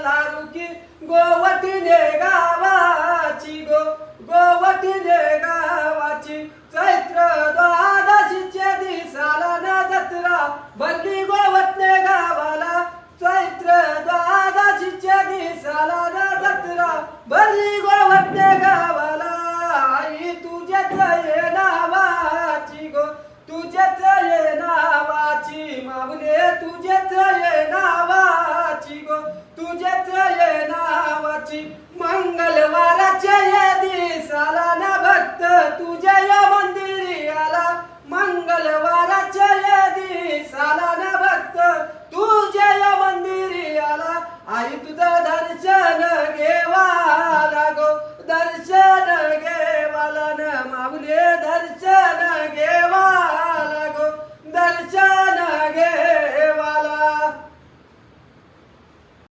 लारुकी गोवतीने गावाची गोवतीने गावाची चैत्र द्वादशीच्या दिवसाला ना जत्रा भरली गोवतने गावाला चैत्र द्वादशीच्या दिवसाला ना जत्रा भरली गोवतने गावाला आई तुझ्याच ये नावाची गो तुझ्याच ये नावाची माऊले तुझ्याच ये नावाची गो तुझ्याच ये नावाची मंगळवाराच्या ये दिवसाला ना भक्त तुझ्या या मंदिरी आला मंगळवाराच्या ये दिवसाला ना भक्त तुझ्या या मंदिरी आला आई तुझं दर्शन घे